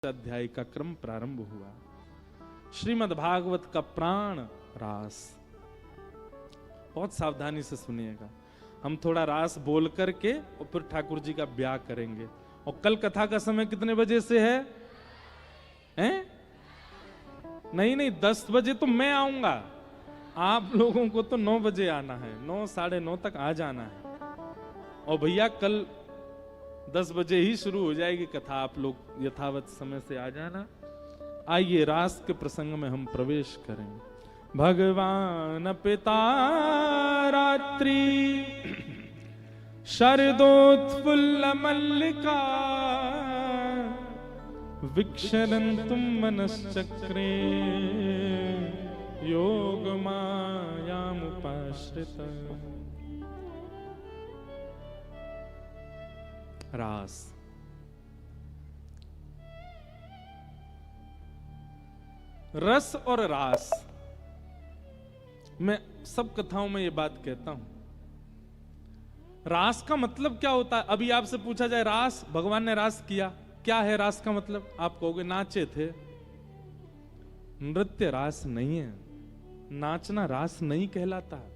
अध्याय का क्रम प्रारंभ हुआ। श्रीमद् भागवत का प्राण रास। बहुत सावधानी से सुनिएगा। हम थोड़ा रास बोल करके और फिर ठाकुर जी का ब्याह करेंगे। और कल कथा का समय कितने बजे से है? हैं? नहीं, 10 बजे तो मैं आऊंगा। आप लोगों को तो 9 बजे आना है, 9 साढ़े 9 तक आ जाना है। और भैया कल 10 बजे ही शुरू हो जाएगी कथा। आप लोग यथावत समय से आ जाना। आइए रास के प्रसंग में हम प्रवेश करें। भगवान पिता रात्रि शरदोत्फुल्ल मल्लिका विक्षरन्तुं मनश्चक्रे योग मायामुपाश्रित। रास। रस और रास, मैं सब कथाओं में ये बात कहता हूं। रास का मतलब क्या होता है? अभी आपसे पूछा जाए रास, भगवान ने रास किया, क्या है रास का मतलब? आप कहोगे नाचे थे। नृत्य रास नहीं है, नाचना रास नहीं कहलाता।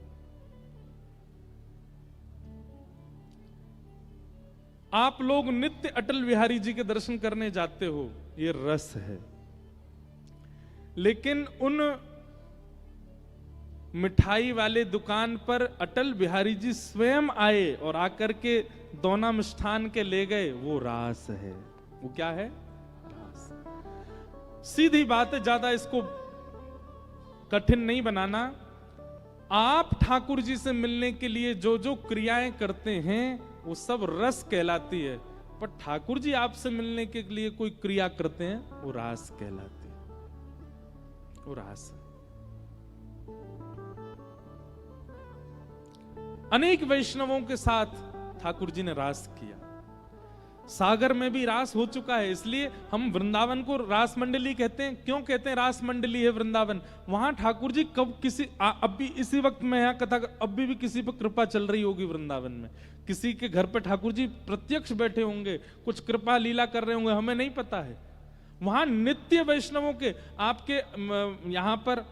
आप लोग नित्य अटल बिहारी जी के दर्शन करने जाते हो, ये रस है। लेकिन उन मिठाई वाले दुकान पर अटल बिहारी जी स्वयं आए और आकर के दोना मिष्ठान के ले गए, वो रास है। वो क्या है? रास। सीधी बात है, ज्यादा इसको कठिन नहीं बनाना। आप ठाकुर जी से मिलने के लिए जो जो क्रियाएं करते हैं वो सब रस कहलाती है। पर ठाकुर जी आपसे मिलने के लिए कोई क्रिया करते हैं, वो रास कहलाती है। वो रास है। अनेक वैष्णवों के साथ ठाकुर जी ने रास किया। सागर में भी रास हो चुका है, इसलिए हम वृंदावन को रास मंडली कहते हैं। क्यों कहते हैं रास मंडली है वृंदावन? वहां ठाकुर जी कब किसी अब भी इसी वक्त में यहां कथा, अभी भी किसी पर कृपा चल रही होगी वृंदावन में। किसी के घर पे ठाकुर जी प्रत्यक्ष बैठे होंगे, कुछ कृपा लीला कर रहे होंगे, हमें नहीं पता है। वहां नित्य वैष्णवों के, आपके यहां पर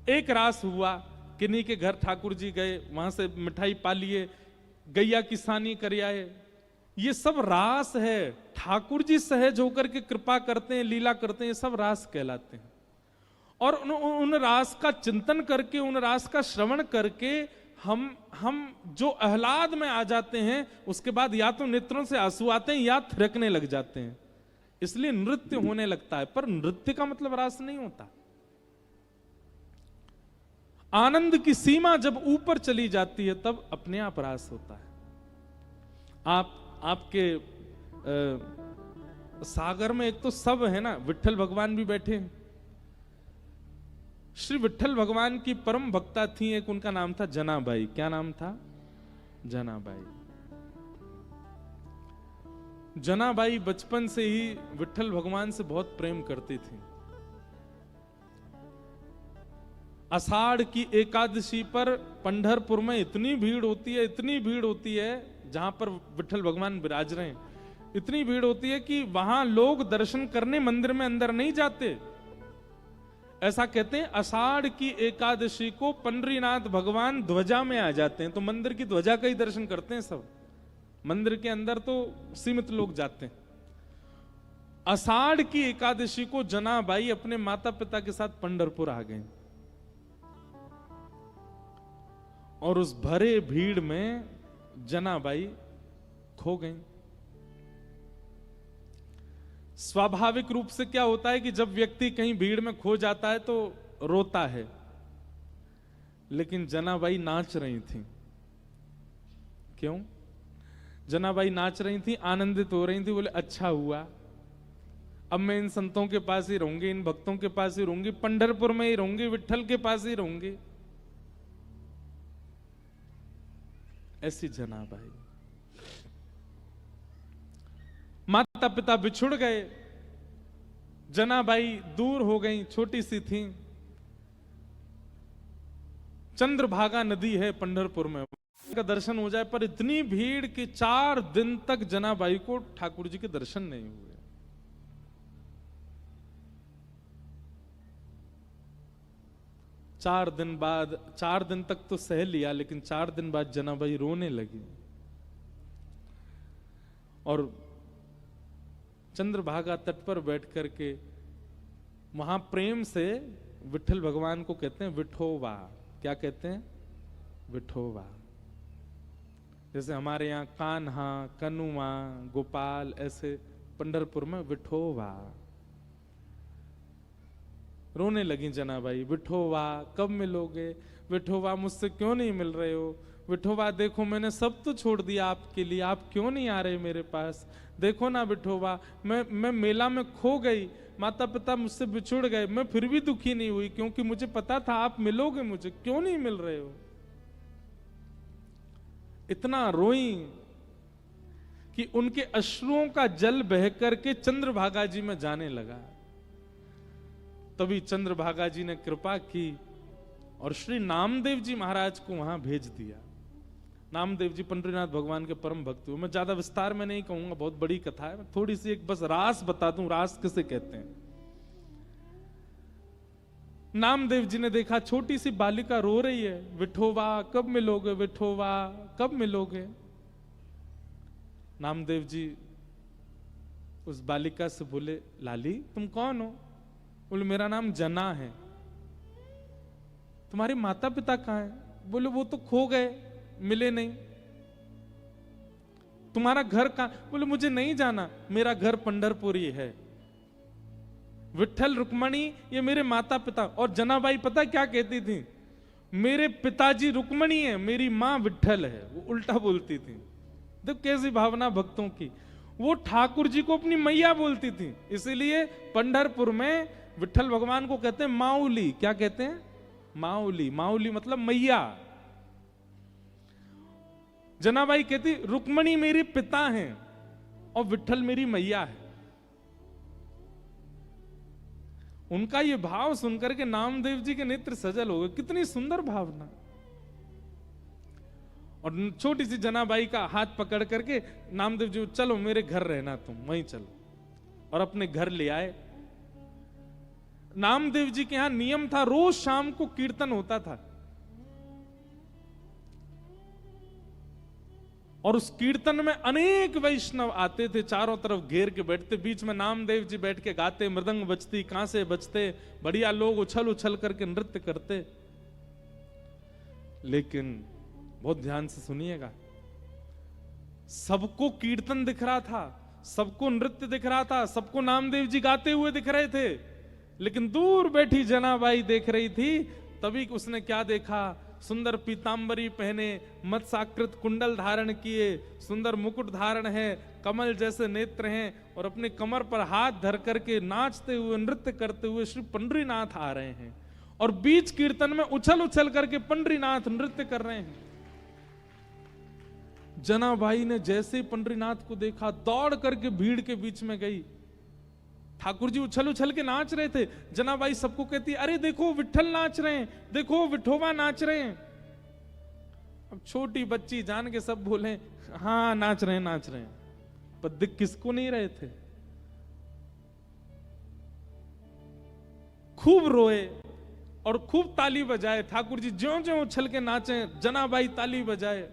एक रास हुआ, किन्हीं के घर ठाकुर जी गए, वहां से मिठाई पा लिए, गैया किसानी कर आए, ये सब रास है। ठाकुर जी सहज होकर के कृपा करते हैं, लीला करते हैं, ये सब रास कहलाते हैं। और उन रास का चिंतन करके, उन रास का श्रवण करके हम जो आह्लाद में आ जाते हैं, उसके बाद या तो नेत्रों से आंसू आते हैं या थिरकने लग जाते हैं। इसलिए नृत्य होने लगता है। पर नृत्य का मतलब रास नहीं होता। आनंद की सीमा जब ऊपर चली जाती है तब अपने आप रास होता है। आपके सागर में एक तो सब है ना, विट्ठल भगवान भी बैठे हैं। श्री विट्ठल भगवान की परम भक्ता थी एक, उनका नाम था जनाबाई। क्या नाम था? जनाबाई। जनाबाई बचपन से ही विट्ठल भगवान से बहुत प्रेम करती थी। आषाढ़ की एकादशी पर पंढरपुर में इतनी भीड़ होती है, इतनी भीड़ होती है, जहां पर विट्ठल भगवान विराज रहे हैं, इतनी भीड़ होती है कि वहां लोग दर्शन करने मंदिर में अंदर नहीं जाते। ऐसा कहते हैं आषाढ़ की एकादशी को पंडरीनाथ भगवान ध्वजा में आ जाते हैं, तो मंदिर की ध्वजा का ही दर्शन करते हैं सब। मंदिर के अंदर तो सीमित लोग जाते हैं। आषाढ़ की एकादशी को जनाबाई अपने माता पिता के साथ पंढरपुर आ गए और उस भरे भीड़ में जनाबाई खो गई। स्वाभाविक रूप से क्या होता है कि जब व्यक्ति कहीं भीड़ में खो जाता है तो रोता है। लेकिन जनाबाई नाच रही थी। क्यों? जनाबाई नाच रही थी, आनंदित हो रही थी। बोले अच्छा हुआ, अब मैं इन संतों के पास ही रहूंगी, इन भक्तों के पास ही रहूंगी, पंढरपुर में ही रहूंगी, विट्ठल के पास ही रहूंगी। ऐसी जनाबाई। माता पिता बिछुड़ गए, जनाबाई दूर हो गई, छोटी सी थी। चंद्रभागा नदी है पंढरपुर में, का दर्शन हो जाए, पर इतनी भीड़ कि 4 दिन तक जनाबाई को ठाकुर जी के दर्शन नहीं हुए। 4 दिन तक तो सह लिया, लेकिन 4 दिन बाद जनाबाई रोने लगी और चंद्रभागा तट पर बैठ करके वहां प्रेम से विठल भगवान को कहते हैं विठोवा। क्या कहते हैं? विठोवा। जैसे हमारे यहाँ कान्हा, कनुआ, गोपाल, ऐसे पंढरपुर में विठोवा। रोने लगी जनाबाई, विठोवा कब मिलोगे? विठोवा मुझसे क्यों नहीं मिल रहे हो? विठोवा देखो मैंने सब तो छोड़ दिया आपके लिए, आप क्यों नहीं आ रहे मेरे पास? देखो ना विठोवा, मैं मेला में खो गई, माता पिता मुझसे बिछुड़ गए, मैं फिर भी दुखी नहीं हुई क्योंकि मुझे पता था आप मिलोगे मुझे, क्यों नहीं मिल रहे हो? इतना रोई कि उनके अश्रुओं का जल बह करके चंद्रभागा जी में जाने लगा। तभी चंद्रभागा जी ने कृपा की और श्री नामदेव जी महाराज को वहां भेज दिया। नामदेव जी पंडरीनाथ भगवान के परम भक्त हुए। मैं ज्यादा विस्तार में नहीं कहूंगा, बहुत बड़ी कथा है, थोड़ी सी एक बस रास बता दूं, रास किसे कहते हैं। नामदेव जी ने देखा छोटी सी बालिका रो रही है, विठोवा कब मिलोगे? विठोवा कब मिलोगे? नामदेव जी उस बालिका से बोले, लाली तुम कौन हो? बोले मेरा नाम जना है। तुम्हारे माता पिता कहाँ हैं? बोले वो तो खो गए, मिले नहीं। तुम्हारा घर कहाँ? बोले मुझे नहीं जाना, मेरा घर पंढरपुर ही है। विठल रुक्मणी ये मेरे माता पिता। और जनाबाई पता क्या कहती थी? मेरे पिताजी रुक्मणी है, मेरी मां विठल है। वो उल्टा बोलती थी। देखो कैसी भावना भक्तों की। वो ठाकुर जी को अपनी मैया बोलती थी। इसीलिए पंढरपुर में विठल भगवान को कहते हैं माउली। क्या कहते हैं? माउली। माउली मतलब मैया। जनाबाई कहती रुक्मणी मेरे पिता हैं और विठल मेरी मैया है। उनका ये भाव सुनकर के नामदेव जी के नेत्र सजल हो गए। कितनी सुंदर भावना। और छोटी सी जनाबाई का हाथ पकड़ करके नामदेव जी, चलो मेरे घर रहना, तुम वहीं चलो। और अपने घर ले आए। नामदेव जी के यहां नियम था, रोज शाम को कीर्तन होता था। और उस कीर्तन में अनेक वैष्णव आते थे, चारों तरफ घेर के बैठते। बीच में नामदेव जी बैठ के गाते, मृदंग बजती, कांसे बजते, बढ़िया लोग उछल उछल करके नृत्य करते। लेकिन बहुत ध्यान से सुनिएगा, सबको कीर्तन दिख रहा था, सबको नृत्य दिख रहा था, सबको नामदेव जी गाते हुए दिख रहे थे। लेकिन दूर बैठी जनाबाई देख रही थी। तभी उसने क्या देखा? सुंदर पीतांबरी पहने, मत्स्याकृत कुंडल धारण किए, सुंदर मुकुट धारण है, कमल जैसे नेत्र हैं, और अपने कमर पर हाथ धर करके नाचते हुए नृत्य करते हुए श्री पंडरीनाथ आ रहे हैं। और बीच कीर्तन में उछल उछल करके पंडरीनाथ नृत्य कर रहे हैं। जनाबाई ने जैसे पंडरीनाथ को देखा, दौड़ करके भीड़ के बीच में गई। ठाकुर जी उछल उछल के नाच रहे थे। जनाबाई सबको कहती, अरे देखो विठल नाच रहे हैं, देखो विठोबा नाच रहे हैं। अब छोटी बच्ची जान के सब बोले, हाँ नाच रहे हैं, नाच रहे हैं। पर दिख किसको नहीं रहे थे। खूब रोए और खूब ताली बजाए। ठाकुर जी ज्यों ज्यों उछल के नाचे, जनाबाई ताली बजाए।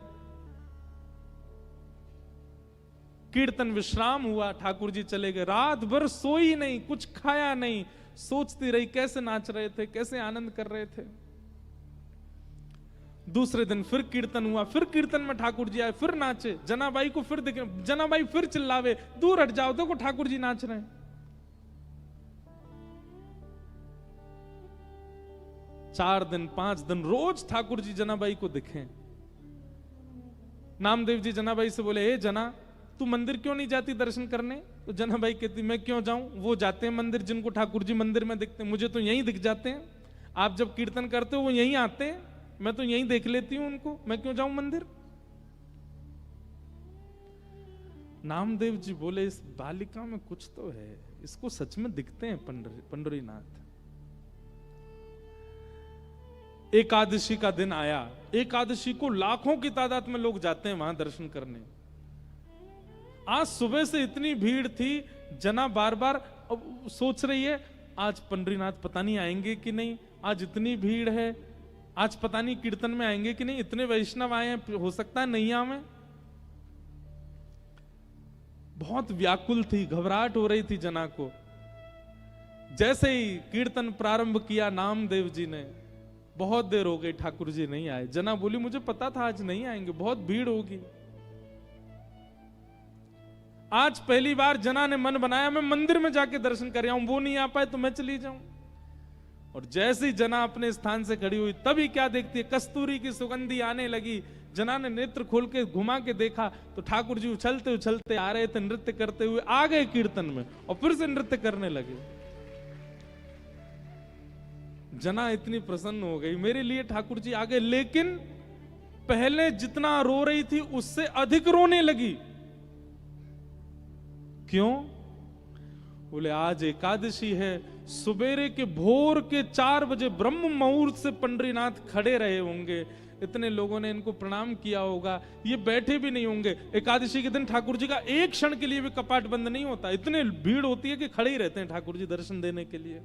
कीर्तन विश्राम हुआ, ठाकुर जी चले गए। रात भर सोई नहीं, कुछ खाया नहीं, सोचती रही कैसे नाच रहे थे, कैसे आनंद कर रहे थे। दूसरे दिन फिर कीर्तन हुआ, फिर कीर्तन में ठाकुर जी आए, फिर नाचे। जनाबाई को फिर दिखे, जनाबाई फिर चिल्लावे, दूर हट जाओ, देखो ठाकुर जी नाच रहे हैं। 4 दिन 5 दिन रोज ठाकुर जी जनाबाई को दिखे। नामदेव जी जनाबाई से बोले, हे जना तू मंदिर क्यों नहीं जाती दर्शन करने? तो जनाबाई कहती, मैं क्यों जाऊं? वो जाते हैं मंदिर, जिनको ठाकुर जी मंदिर में दिखते हैं, मुझे तो यहीं दिख जाते हैं। आप जब कीर्तन करते हो वो यहीं आते हैं, मैं तो यहीं देख लेती हूं उनको, मैं क्यों जाऊं मंदिर? नामदेव जी बोले, इस बालिका में कुछ तो है, इसको सच में दिखते हैं पंडरीनाथ। एकादशी का दिन आया। एकादशी को लाखों की तादाद में लोग जाते हैं वहां दर्शन करने। आज सुबह से इतनी भीड़ थी, जना बार बार सोच रही है आज पंडरीनाथ पता नहीं आएंगे कि नहीं, आज इतनी भीड़ है, आज पता नहीं कीर्तन में आएंगे कि नहीं, इतने वैष्णव आए हैं, हो सकता है नहीं आवे। बहुत व्याकुल थी, घबराहट हो रही थी जना को। जैसे ही कीर्तन प्रारंभ किया नामदेव जी ने, बहुत देर हो गई ठाकुर जी नहीं आए। जना बोली मुझे पता था आज नहीं आएंगे, बहुत भीड़ होगी। आज पहली बार जना ने मन बनाया मैं मंदिर में जाके दर्शन कर आऊं, वो नहीं आ पाए तो मैं चली जाऊं। और जैसे ही जना अपने स्थान से खड़ी हुई, तभी क्या देखती है, कस्तूरी की सुगंधी आने लगी। जना ने नेत्र खोल के घुमा के देखा तो ठाकुर जी उछलते उछलते आ रहे थे, नृत्य करते हुए आ गए कीर्तन में और फिर से नृत्य करने लगे। जना इतनी प्रसन्न हो गई, मेरे लिए ठाकुर जी आ गए। लेकिन पहले जितना रो रही थी उससे अधिक रोने लगी। क्यों? बोले आज एकादशी है, सुबेरे के भोर के 4 बजे ब्रह्म मुहूर्त से पंडरीनाथ खड़े रहे होंगे, इतने लोगों ने इनको प्रणाम किया होगा, ये बैठे भी नहीं होंगे। एकादशी के दिन ठाकुर जी का एक क्षण के लिए भी कपाट बंद नहीं होता, इतने भीड़ होती है कि खड़े ही रहते हैं ठाकुर जी दर्शन देने के लिए।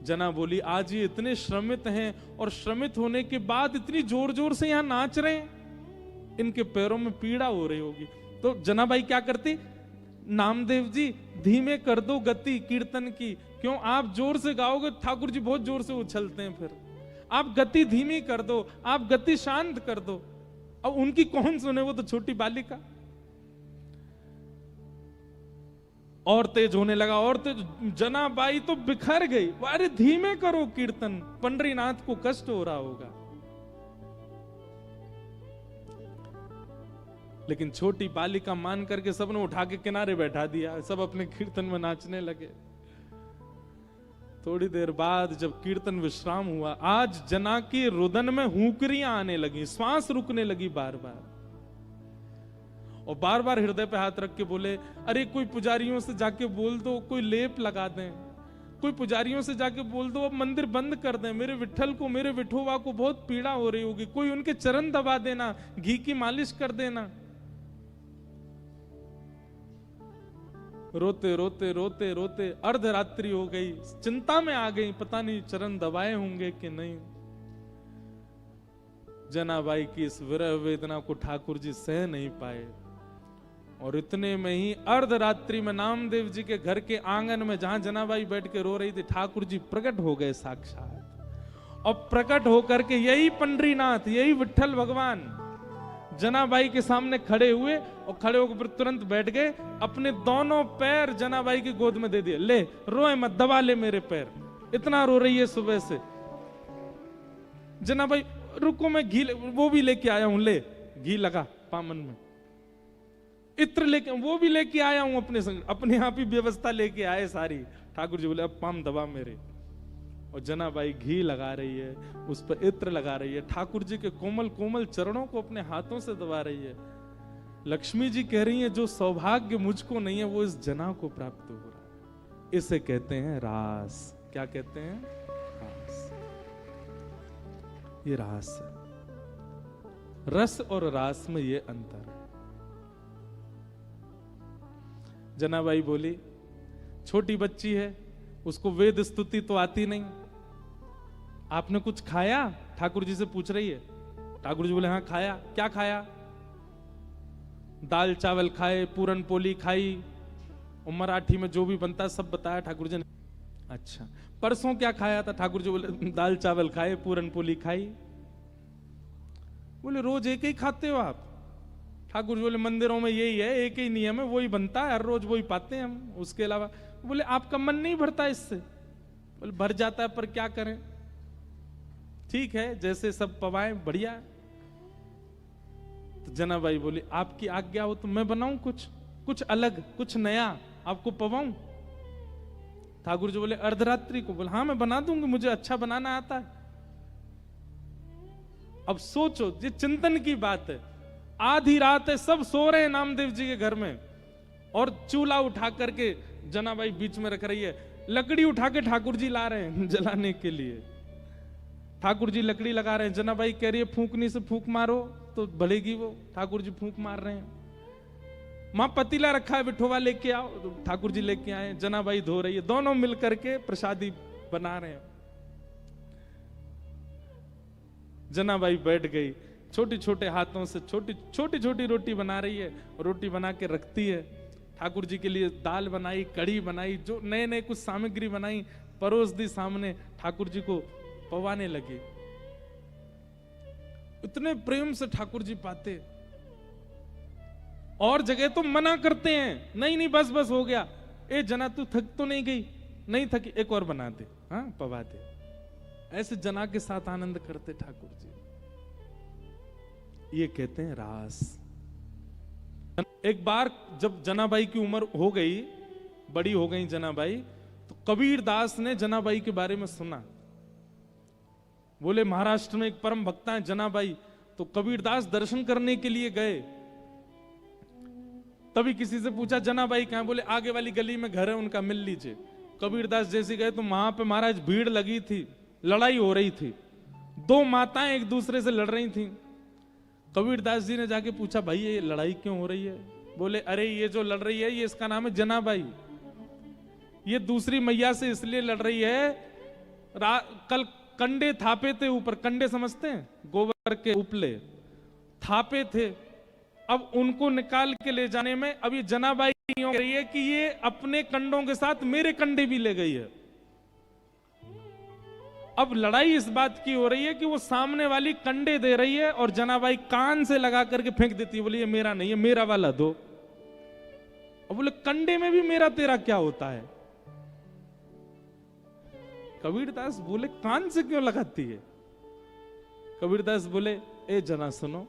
जना बोली आज ये इतने श्रमित हैं और श्रमित होने के बाद इतनी जोर जोर से यहां नाच रहे हैं, इनके पैरों में पीड़ा हो रही होगी। तो जनाबाई क्या करती, नामदेव जी धीमे कर दो गति कीर्तन की, क्यों आप जोर से गाओगे ठाकुर जी बहुत जोर से उछलते हैं, फिर आप गति धीमी कर दो, आप गति शांत कर दो। अब उनकी कौन सुने, वो तो छोटी बालिका। और तेज होने लगा और तेज, जनाबाई तो बिखर गई, अरे धीमे करो कीर्तन, पंडरीनाथ को कष्ट हो रहा होगा। लेकिन छोटी बालिका मान करके सबने उठा के किनारे बैठा दिया, सब अपने कीर्तन में नाचने लगे। थोड़ी देर बाद जब कीर्तन विश्राम हुआ, आज जना की रुदन में हुंकरियां आने लगी, श्वास रुकने लगी बार बार, और बार बार हृदय पे हाथ रख के बोले अरे कोई पुजारियों से जाके बोल दो कोई लेप लगा दें, कोई पुजारियों से जाके बोल दो अब मंदिर बंद कर दें, मेरे विठल को, मेरे विठोबा को बहुत पीड़ा हो रही होगी, कोई उनके चरण दबा देना, घी की मालिश कर देना। रोते रोते रोते रोते अर्धरात्रि हो गई, चिंता में आ गई, पता नहीं चरण दबाए होंगे कि नहीं। जनाबाई की इस विरह वेदना को ठाकुर जी सह नहीं पाए, और इतने में ही अर्धरात्रि में नामदेव जी के घर के आंगन में जहां जनाबाई बैठ के रो रही थी, ठाकुर जी प्रकट हो गए साक्षात। और प्रकट होकर के यही पंडरीनाथ, यही विठल भगवान जनाबाई के सामने खड़े हुए, और खड़े होकर तुरंत बैठ गए, अपने दोनों पैर जनाबाई की गोद में दे दिए, ले रोए मत, दबा ले मेरे पैर, इतना रो रही है सुबह से। जनाबाई रुको मैं घी वो भी लेके आया हूं, ले घी लगा पामन में, इत्र लेके वो भी लेके आया हूं अपने संग, अपने आप ही व्यवस्था लेके आए सारी। ठाकुर जी बोले अब पाम दबा मेरे, और जनाबाई घी लगा रही है, उस पर इत्र लगा रही है, ठाकुर जी के कोमल कोमल चरणों को अपने हाथों से दबा रही है। लक्ष्मी जी कह रही है जो सौभाग्य मुझको नहीं है वो इस जना को प्राप्त हो रहा है। इसे कहते हैं रास। क्या कहते हैं? रास। ये रास है। रस और रास में ये अंतर है। जनाबाई बोली छोटी बच्ची है, उसको वेद स्तुति तो आती नहीं, आपने कुछ खाया? ठाकुर जी से पूछ रही है। ठाकुर जी बोले हाँ खाया। क्या खाया? दाल चावल खाए, पूरन पोली खाई, और मराठी में जो भी बनता है सब बताया ठाकुर जी ने। अच्छा परसों क्या खाया था? ठाकुर जी बोले दाल चावल खाए, पूरन पोली खाई। बोले रोज एक ही खाते हो आप? ठाकुर जी बोले मंदिरों में यही है, एक ही नियम है, वही बनता है, हर रोज वही पाते हैं हम, उसके अलावा। बोले आपका मन नहीं भरता इससे? बोले भर जाता है, पर क्या करें, ठीक है जैसे सब पवाएं बढ़िया। तो जनाबाई बोली आपकी आज्ञा हो तो मैं बनाऊं कुछ अलग, कुछ नया आपको पवाऊं। ठाकुर जी बोले अर्धरात्रि को? बोले हाँ मैं बना दूंगी, मुझे अच्छा बनाना आता है। अब सोचो ये चिंतन की बात है, आधी रात है, सब सो रहे हैं नामदेव जी के घर में, और चूल्हा उठा करके जनाबाई बीच में रख रही है, लकड़ी उठा के ठाकुर जी ला रहे हैं जलाने के लिए। ठाकुर जी लकड़ी लगा रहे हैं, जनाबाई कह रही है फूंकनी से फूंक मारो तो बढ़ेगी वो, ठाकुर जी फूंक मार रहे हैं। मां पतीला रखा है, बिठोवा लेके आओ, ठाकुर जी लेके आए, जनाबाई धो रही है, दोनों मिलकर के प्रसादी बना रहे हैं। जनाबाई बैठ गई, छोटी छोटे हाथों से छोटी छोटी रोटी बना रही है, रोटी बना के रखती है। ठाकुर जी के लिए दाल बनाई, कढ़ी बनाई, जो नए नए कुछ सामग्री बनाई, परोस दी सामने, ठाकुर जी को पवाने लगी। इतने प्रेम से ठाकुर जी पाते। और जगह तो मना करते हैं, नहीं नहीं बस बस हो गया, ए जना तू थक तो नहीं गई? नहीं थकी, एक और बना दे, हाँ पवा दे। ऐसे जना के साथ आनंद करते ठाकुर जी। ये कहते हैं रास। एक बार जब जनाबाई की उम्र हो गई, बड़ी हो गई जनाबाई, तो कबीर दास ने जनाबाई के बारे में सुना। बोले महाराष्ट्र में एक परम भक्ता है जनाबाई, तो कबीर दास दर्शन करने के लिए गए। तभी किसी से पूछा जनाबाई कहां? बोले आगे वाली गली में घर है उनका, मिल लीजिए। कबीर दास जैसे गए तो वहां पे महाराज भीड़ लगी थी, लड़ाई हो रही थी, दो माताएं एक दूसरे से लड़ रही थी। कबीर दास जी ने जाके पूछा भाई ये लड़ाई क्यों हो रही है? बोले अरे ये जो लड़ रही है ये इसका नाम है जनाबाई, ये दूसरी मैया से इसलिए लड़ रही है, कल कंडे थापे थे ऊपर, कंडे समझते हैं, गोबर के उपले थापे थे, अब उनको निकाल के ले जाने में अब ये जनाबाई कह रही है कि ये अपने कंडों के साथ मेरे कंडे भी ले गई है। अब लड़ाई इस बात की हो रही है कि वो सामने वाली कंडे दे रही है और जनाबाई कान से लगा करके फेंक देती है, बोली ये मेरा नहीं है, मेरा वाला दो। अब बोले कंडे में भी मेरा तेरा क्या होता है? कबीरदास बोले कान से क्यों लगाती है? कबीरदास बोले ए जना सुनो,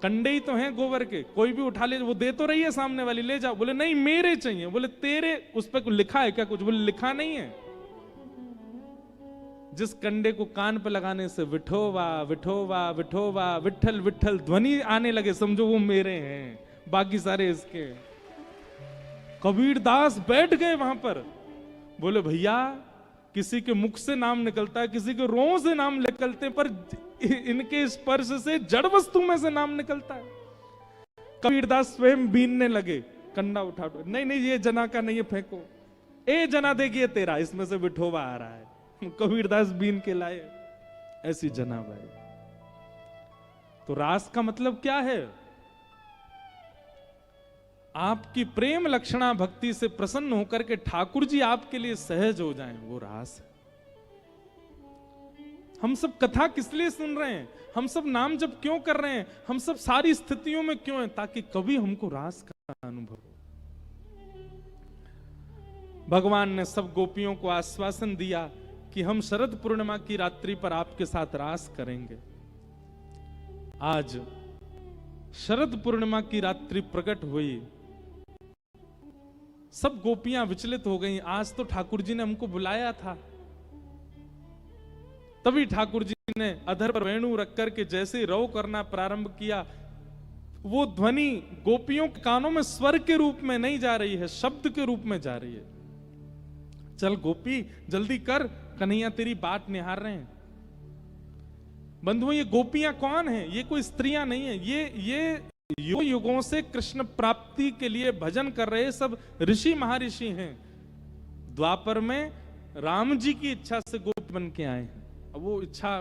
कंडे ही तो हैं गोबर के, कोई भी उठा ले, वो दे तो रही है सामने वाली, ले जाओ। बोले नहीं मेरे चाहिए। बोले तेरे उस पर लिखा है क्या कुछ? बोले लिखा नहीं है। जिस कंडे को कान पे लगाने से विठोवा विठोवा विठोवा विठल विठल ध्वनि आने लगे, समझो वो मेरे हैं, बाकी सारे इसके। कबीरदास बैठ गए वहां पर। बोले भैया किसी के मुख से नाम निकलता है, किसी के रों से नाम निकलते, पर इनके स्पर्श से जड़ वस्तु में से नाम निकलता है। कबीरदास स्वयं बीनने लगे, कंडा उठा, नहीं नहीं ये जना का नहीं है, फेंको। ए जना देखिए तेरा, इसमें से विठोवा आ रहा है। कबीरदास बीन के लाए, ऐसी जनाबाई। तो रास का मतलब क्या है? आपकी प्रेम लक्षणा भक्ति से प्रसन्न होकर के ठाकुर जी आपके लिए सहज हो जाएं, वो रास है। हम सब कथा किस लिए सुन रहे हैं? हम सब नाम जप क्यों कर रहे हैं? हम सब सारी स्थितियों में क्यों हैं? ताकि कभी हमको रास का अनुभव हो। भगवान ने सब गोपियों को आश्वासन दिया कि हम शरद पूर्णिमा की रात्रि पर आपके साथ रास करेंगे। आज शरद पूर्णिमा की रात्रि प्रकट हुई, सब गोपियां विचलित हो गईं। आज तो ठाकुर जी ने हमको बुलाया था। तभी ठाकुर जी ने अधर पर वेणु रख करके जैसे ही रव करना प्रारंभ किया, वो ध्वनि गोपियों के कानों में स्वर के रूप में नहीं जा रही है, शब्द के रूप में जा रही है। चल गोपी जल्दी कर, कन्हैया तेरी बात निहार रहे हैं। बंधुओं ये गोपियां कौन हैं? ये कोई स्त्रियां नहीं है, ये युगों से कृष्ण प्राप्ति के लिए भजन कर रहे सब ऋषि महर्षि हैं। द्वापर में राम जी की इच्छा से गोपी बन के आए हैं। अब वो इच्छा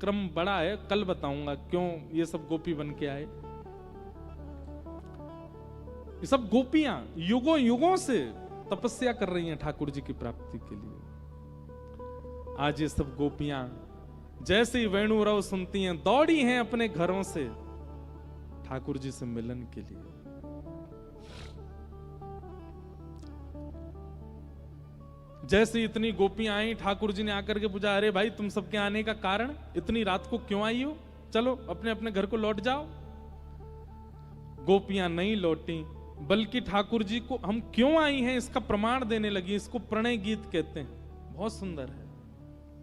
क्रम बड़ा है, कल बताऊंगा क्यों ये सब गोपी बन के आए। ये सब गोपियां युगों युगों से तपस्या कर रही हैं ठाकुर जी की प्राप्ति के लिए। आज ये सब गोपियां जैसे ही वेणु रव सुनती हैं, दौड़ी हैं अपने घरों से ठाकुर जी से मिलन के लिए। जैसे इतनी गोपियां आई, ठाकुर जी ने आकर के पूछा, अरे भाई तुम सबके आने का कारण, इतनी रात को क्यों आई हो? चलो अपने अपने घर को लौट जाओ। गोपियां नहीं लौटी, बल्कि ठाकुर जी को हम क्यों आई हैं इसका प्रमाण देने लगी। इसको प्रणय गीत कहते हैं, बहुत सुंदर है।